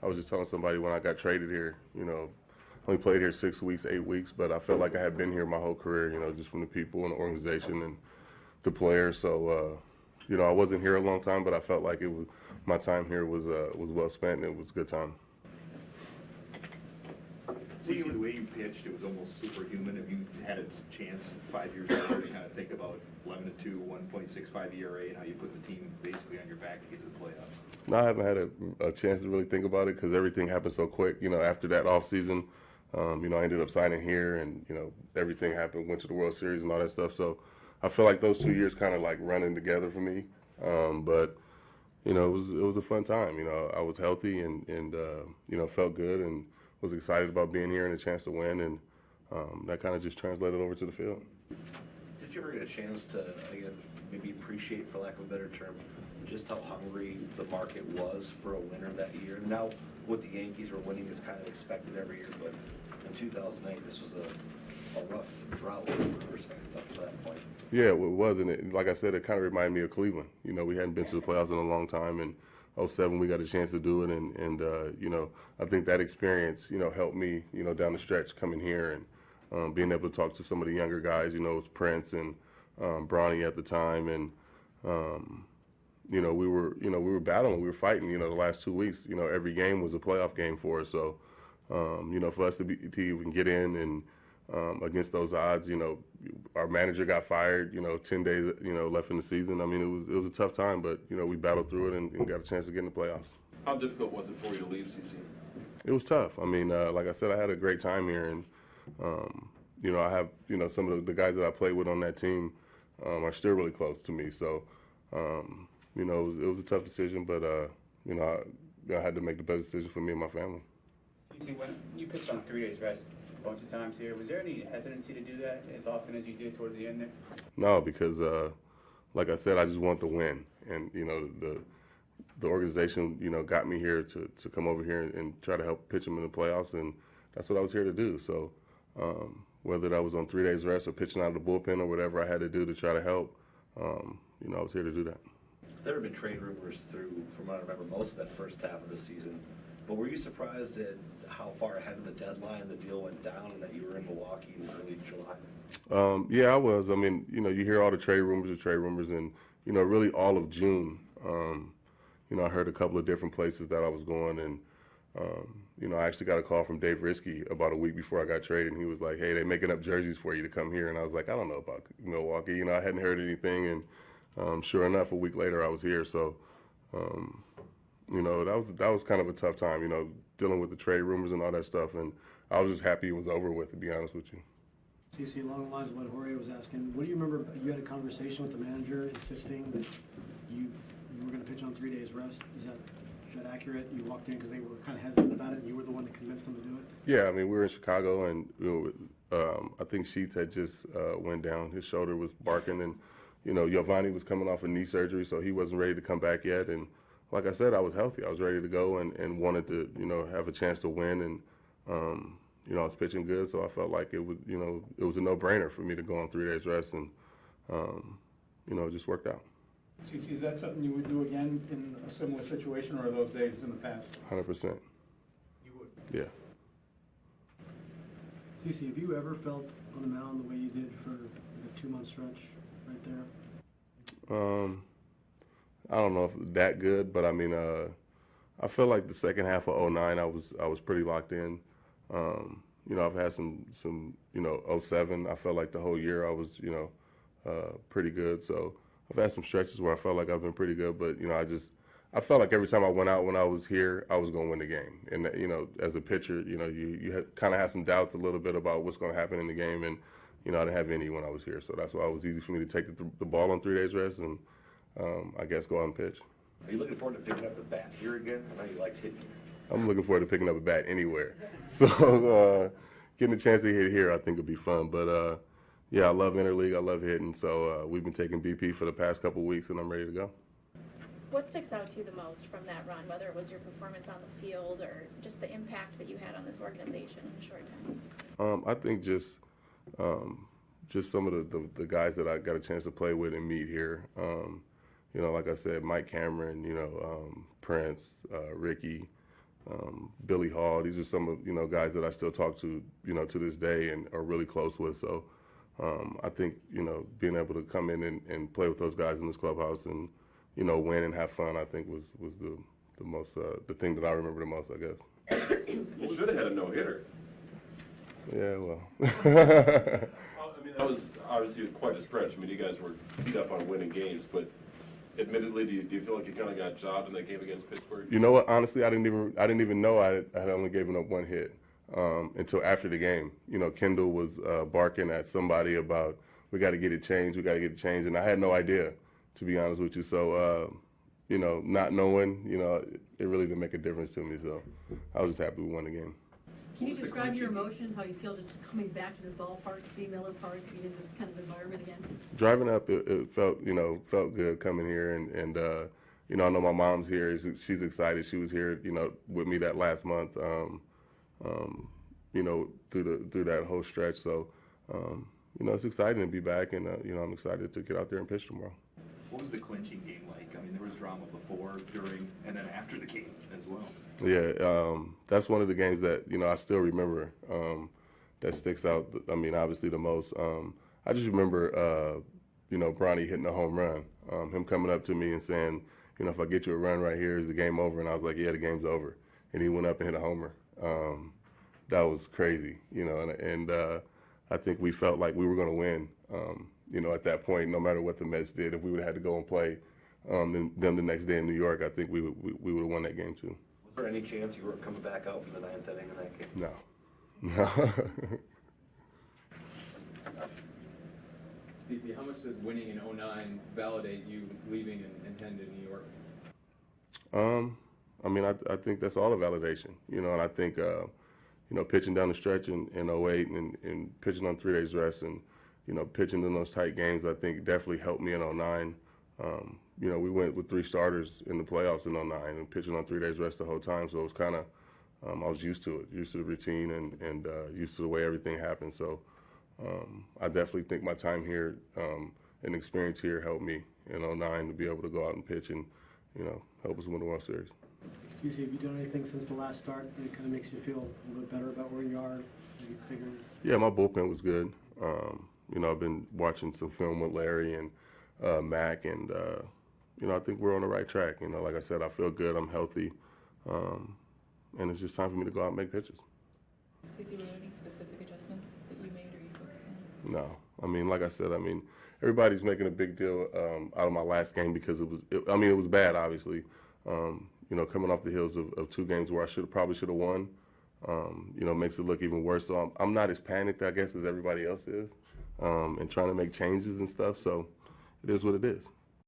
I was just telling somebody when I got traded here, I only played here 6 weeks, 8 weeks, but I felt like I had been here my whole career, just from the people and the organization and the players. So, I wasn't here a long time, but I felt like my time here was well spent and it was a good time. See, the way you pitched, it was almost superhuman. Have you had a chance 5 years later to kind of think about 11-2, 1.65 ERA, and how you put the team basically on your back to get to the playoffs? No, I haven't had a chance to really think about it because everything happened so quick. After that offseason, I ended up signing here, and everything happened. Went to the World Series and all that stuff. So I feel like those 2 years kind of like running together for me. But it was a fun time. I was healthy and felt good and was excited about being here and a chance to win, and that kind of just translated over to the field. Did you ever get a chance to, again, maybe appreciate, for lack of a better term, just how hungry the market was for a winner that year? Now, with the Yankees, where winning is kind of expected every year, but in 2008, this was a rough drought for the Brewers fans up to that point. Yeah, it was, and like I said, it kind of reminded me of Cleveland. We hadn't been to the playoffs in a long time, and 2007 we got a chance to do it, and I think that experience, helped me, down the stretch coming here and being able to talk to some of the younger guys, it was Prince and Bronny at the time, and we were battling, we were fighting, the last 2 weeks, every game was a playoff game for us, so for us to even get in and against those odds, our manager got fired, 10 days, left in the season. I mean, it was a tough time, but, we battled through it and got a chance to get in the playoffs. How difficult was it for you to leave, CC? It was tough. I mean, like I said, I had a great time here, and, I have, some of the guys that I played with on that team are still really close to me. So, it was a tough decision, but, I had to make the best decision for me and my family. CC, when you pitched on 3 days rest a bunch of times here, was there any hesitancy to do that as often as you did towards the end there? No, because like I said, I just want to win, and the organization got me here to come over here and try to help pitch them in the playoffs, and that's what I was here to do. So whether that was on 3 days rest or pitching out of the bullpen or whatever I had to do to try to help, I was here to do that. There have been trade rumors through, from what I remember, most of that first half of the season. But were you surprised at how far ahead of the deadline the deal went down and that you were in Milwaukee in early July? Yeah, I was. I mean, you hear all the trade rumors, and, really all of June, I heard a couple of different places that I was going, and, I actually got a call from Dave Risky about a week before I got traded, and he was like, hey, they're making up jerseys for you to come here. And I was like, I don't know about Milwaukee. I hadn't heard anything, and sure enough, a week later I was here. So, that was kind of a tough time, dealing with the trade rumors and all that stuff, and I was just happy it was over with, to be honest with you. CC, along the lines of what Jorge was asking, what do you remember? You had a conversation with the manager insisting that you were going to pitch on 3 days rest. Is that accurate? You walked in because they were kind of hesitant about it, and you were the one that convinced them to do it? Yeah, I mean, we were in Chicago, and I think Sheets had just went down. His shoulder was barking, and Giovanni was coming off a knee surgery, so he wasn't ready to come back yet. And like I said, I was healthy. I was ready to go and wanted to, have a chance to win. And, I was pitching good, so I felt like it was a no-brainer for me to go on 3 days rest, and, it just worked out. CC, is that something you would do again in a similar situation, or are those days in the past? 100%. You would? Yeah. CC, have you ever felt on the mound the way you did for a 2-month stretch right there? I don't know if that good, but I mean, I feel like the second half of 2009, I was pretty locked in. I've had some 2007, I felt like the whole year I was, pretty good. So I've had some stretches where I felt like I've been pretty good, but, I felt like every time I went out when I was here, I was going to win the game. And, as a pitcher, you kind of had some doubts a little bit about what's going to happen in the game. And, I didn't have any when I was here. So that's why it was easy for me to take the ball on 3 days rest and, I guess, go out and pitch. Are you looking forward to picking up the bat here again? I know you liked hitting. I'm looking forward to picking up a bat anywhere. So getting a chance to hit here, I think, would be fun. But, yeah, I love interleague. I love hitting. So we've been taking BP for the past couple of weeks, and I'm ready to go. What sticks out to you the most from that run, whether it was your performance on the field or just the impact that you had on this organization in a short time? I think just some of the guys that I got a chance to play with and meet here. Like I said, Mike Cameron, Prince, Ricky, Billy Hall. These are some of, guys that I still talk to, to this day and are really close with. So I think, being able to come in and play with those guys in this clubhouse and, win and have fun, I think was the most, the thing that I remember the most, I guess. You should have had a no-hitter. Yeah, well. I mean, that was obviously quite a stretch. I mean, you guys were beat up on winning games, but admittedly, do you feel like you kind of got jobbed in that game against Pittsburgh? You know what? Honestly, I didn't even know I had only given up one hit until after the game. Kendall was barking at somebody about we got to get it changed, and I had no idea, to be honest with you. So, not knowing, it really didn't make a difference to me. So, I was just happy we won the game. Can you describe your emotions, how you feel just coming back to this ballpark, see Miller Park, being in this kind of environment again? Driving up, it felt, felt good coming here, and I know my mom's here. She's excited. She was here, with me that last month, through that whole stretch. So, it's exciting to be back, and I'm excited to get out there and pitch tomorrow. What was the clinching game like? I mean, there was drama before, during, and then after the game as well. Yeah, that's one of the games that, I still remember that sticks out, obviously the most. I just remember, Bronny hitting a home run, him coming up to me and saying, if I get you a run right here, is the game over? And I was like, yeah, the game's over. And he went up and hit a homer. That was crazy, and I think we felt like we were going to win, at that point, no matter what the Mets did. If we would have had to go and play them the next day in New York, I think we would have won that game too. Was there any chance you were coming back out from the ninth inning in that game? No. CC, how much does winning in 09 validate you leaving and heading to New York? I think that's all a validation, and I think, pitching down the stretch in 08 and pitching on 3 days rest and, pitching in those tight games, I think definitely helped me in 09. We went with 3 starters in the playoffs in 09 and pitching on 3 days rest the whole time. So it was kind of, I was used to it, used to the routine and used to the way everything happened. So I definitely think my time here and experience here helped me in 09 to be able to go out and pitch and, help us win the World Series. CC, have you done anything since the last start that kind of makes you feel a little bit better about where you are? Are you figuring? Yeah, my bullpen was good. I've been watching some film with Larry and Mac, and I think we're on the right track. Like I said, I feel good. I'm healthy, and it's just time for me to go out and make pitches. CC, were there any specific adjustments that you made or you focused on? No, like I said, everybody's making a big deal out of my last game because it was bad, obviously. Coming off the heels of 2 games where I probably should have won, makes it look even worse. So I'm not as panicked, I guess, as everybody else is, and trying to make changes and stuff. So it is what it is.